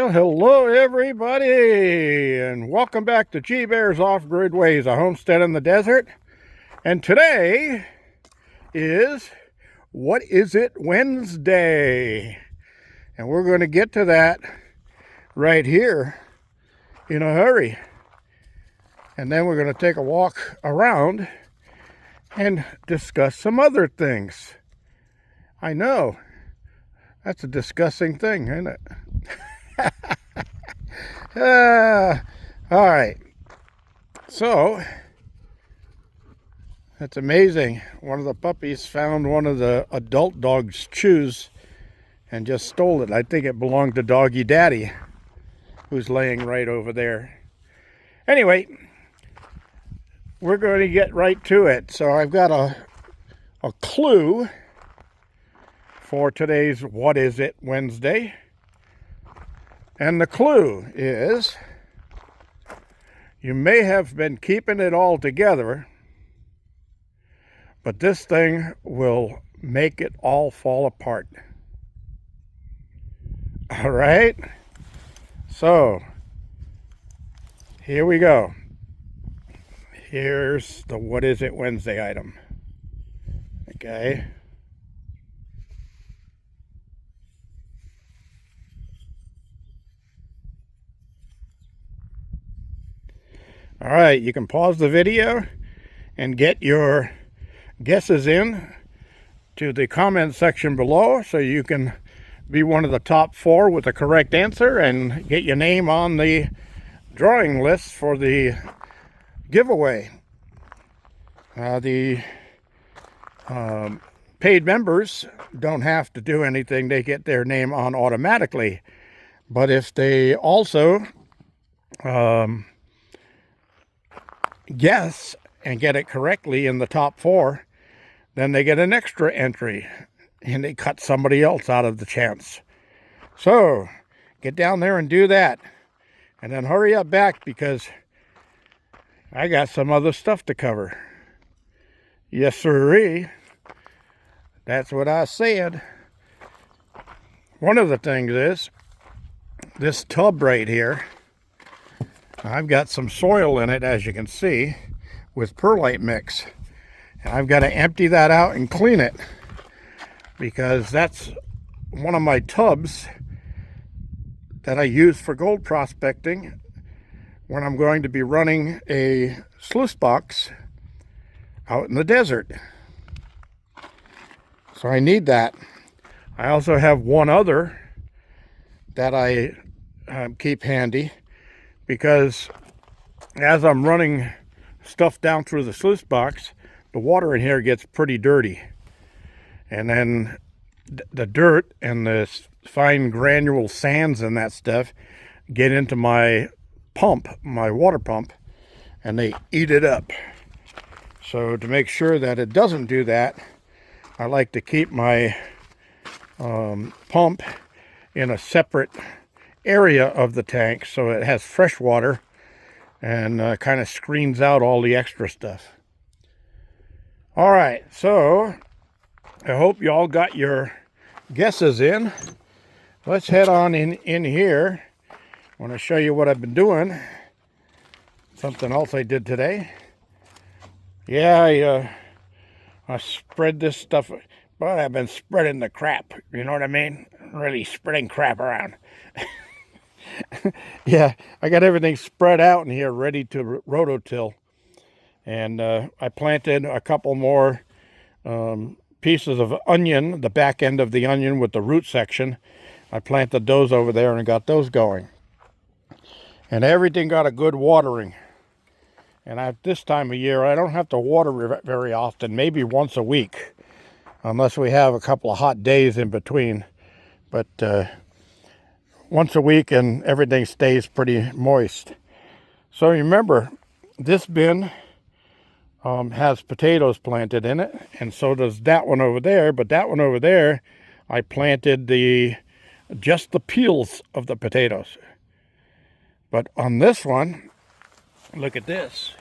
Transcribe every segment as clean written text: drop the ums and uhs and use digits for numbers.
Well, hello everybody, and welcome back to G Bear's Off-Grid Ways, a homestead in the desert. And today is What Is It Wednesday? And we're going to get to that right here in a hurry. And then we're going to take a walk around and discuss some other things. I know, that's a disgusting thing, isn't it? All right, so it's amazing. One of the puppies found one of the adult dog's chews and just stole it. I think it belonged to Doggy Daddy, who's laying right over there. Anyway, we're going to get right to it. So I've got a clue for today's What Is It Wednesday. And the clue is, you may have been keeping it all together, but this thing will make it all fall apart. All right? So, here we go. Here's the What Is It Wednesday item. Okay? All right, you can pause the video and get your guesses in to the comment section below so you can be one of the top 4 with the correct answer and get your name on the drawing list for the giveaway. The paid members don't have to do anything. They get their name on automatically. But if they also guess and get it correctly in the top 4, then they get an extra entry and they cut somebody else out of the chance. So get down there and do that, and then hurry up back because I got some other stuff to cover. Yes sirree, that's what I said. One of the things is this tub right here. I've got some soil in it, as you can see, with perlite mix. And I've got to empty that out and clean it, because that's one of my tubs that I use for gold prospecting when I'm going to be running a sluice box out in the desert. So I need that. I also have one other that I keep handy, because as I'm running stuff down through the sluice box, the water in here gets pretty dirty. And then the dirt and the fine granule sands and that stuff get into my pump, my water pump, and they eat it up. So to make sure that it doesn't do that, I like to keep my pump in a separate area of the tank so it has fresh water and kind of screens out all the extra stuff. All right, so I hope you all got your guesses in. Let's head on in here. I want to show you what I've been doing. Something else I did today. Yeah, I spread this stuff, but I've been spreading the crap, you know what I mean? Really spreading crap around. Yeah, I got everything spread out in here ready to rototill. And I planted a couple more pieces of onion, the back end of the onion with the root section. I planted those over there and got those going. And everything got a good watering. And at this time of year, I don't have to water very often, maybe once a week, unless we have a couple of hot days in between. But once a week and everything stays pretty moist. So remember, this bin has potatoes planted in it, and so does that one over there. But that one over there, I planted just the peels of the potatoes. But on this one, look at this.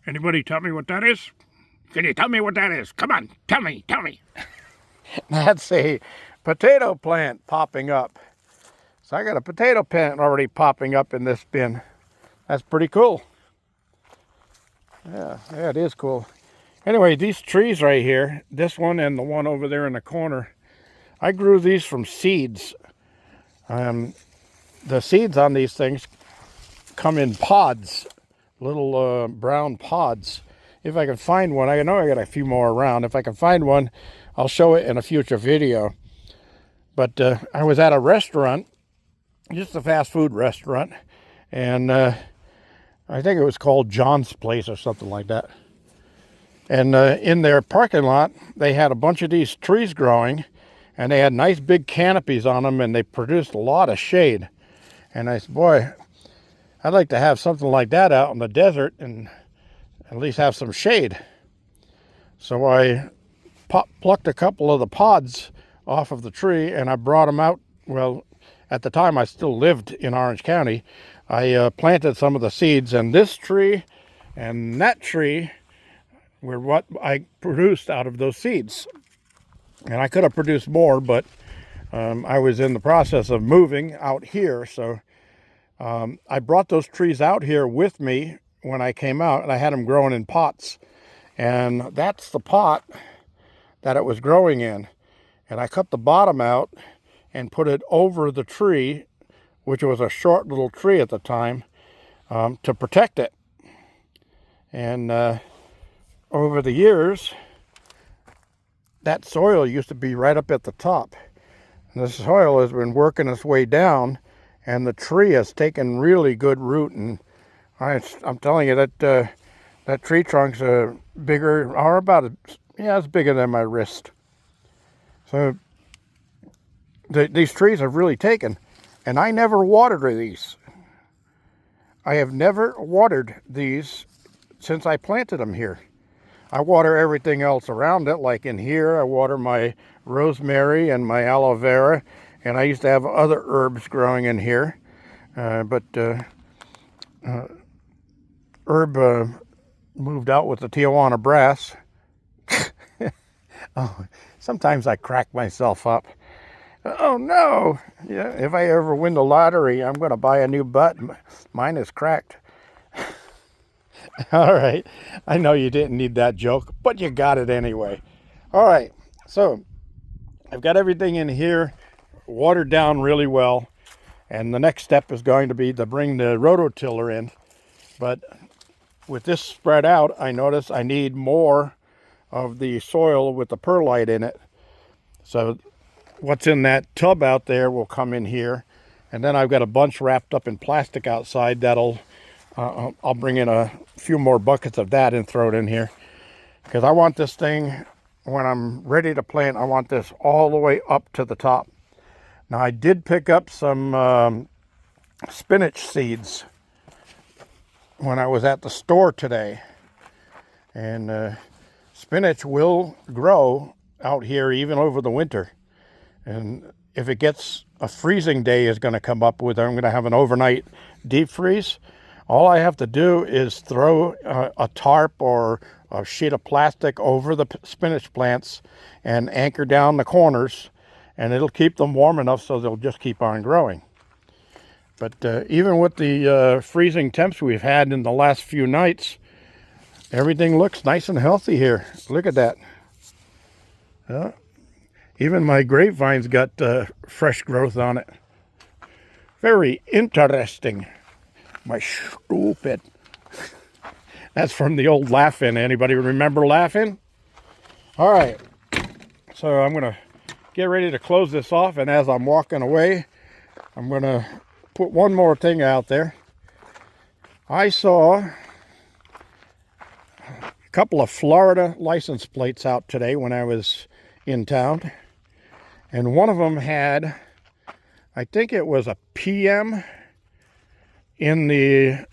Anybody tell me what that is? Can you tell me what that is? Come on, tell me. That's a potato plant popping up. So I got a potato plant already popping up in this bin. That's pretty cool. Yeah, it is cool. Anyway, these trees right here, this one and the one over there in the corner, I grew these from seeds. The seeds on these things come in pods, little brown pods. If I can find one, I know I got a few more around. If I can find one, I'll show it in a future video. But I was at a restaurant, just a fast food restaurant, and I think it was called John's Place or something like that. And in their parking lot, they had a bunch of these trees growing, and they had nice big canopies on them, and they produced a lot of shade. And I said, boy, I'd like to have something like that out in the desert and at least have some shade. So I plucked a couple of the pods off of the tree, and I brought them out. Well, at the time I still lived in Orange County. I planted some of the seeds, and this tree and that tree were what I produced out of those seeds. And I could have produced more, but I was in the process of moving out here, so I brought those trees out here with me when I came out, and I had them growing in pots. And that's the pot that it was growing in. And I cut the bottom out and put it over the tree, which was a short little tree at the time, to protect it. And over the years, that soil used to be right up at the top. And the soil has been working its way down, and the tree has taken really good root. And I'm telling you that that tree trunk's bigger, or about, it's bigger than my wrist. So these trees have really taken, and I never watered these. I have never watered these since I planted them here. I water everything else around it, like in here, I water my rosemary and my aloe vera, and I used to have other herbs growing in here, but Herb moved out with the Tijuana Brass. Oh, sometimes I crack myself up. Oh no! Yeah, if I ever win the lottery, I'm going to buy a new butt. Mine is cracked. All right, I know you didn't need that joke, but you got it anyway. All right, so I've got everything in here watered down really well, and the next step is going to be to bring the rototiller in. But with this spread out, I notice I need more of the soil with the perlite in it. So what's in that tub out there will come in here, and then I've got a bunch wrapped up in plastic outside that'll I'll bring in a few more buckets of that and throw it in here, because I want this thing, when I'm ready to plant, I want this all the way up to the top. Now I did pick up some spinach seeds when I was at the store today, and spinach will grow out here even over the winter. And if it gets a freezing day is going to come up with, I'm going to have an overnight deep freeze. All I have to do is throw a tarp or a sheet of plastic over the spinach plants and anchor down the corners, and it'll keep them warm enough so they'll just keep on growing. But even with the freezing temps we've had in the last few nights, everything looks nice and healthy here. Look at that. Even my grapevine's got fresh growth on it. Very interesting. My stupid. That's from the old Laugh-In. Anybody remember Laugh-In? All right. So I'm going to get ready to close this off. And as I'm walking away, I'm going to put one more thing out there. I saw a couple of Florida license plates out today when I was in town. And one of them had, I think it was a PM in the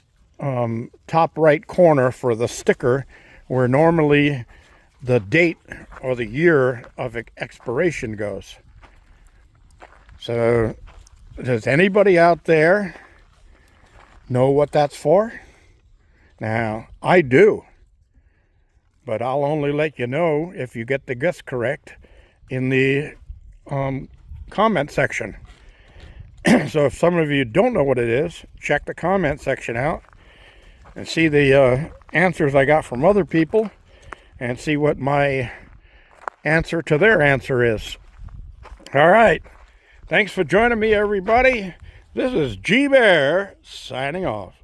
top right corner for the sticker, where normally the date or the year of expiration goes. So does anybody out there know what that's for? Now, I do, but I'll only let you know if you get the guess correct in the comment section. So if some of you don't know what it is, check the comment section out and see the answers I got from other people and see what my answer to their answer is. All right. Thanks for joining me, everybody. This is G Bear signing off.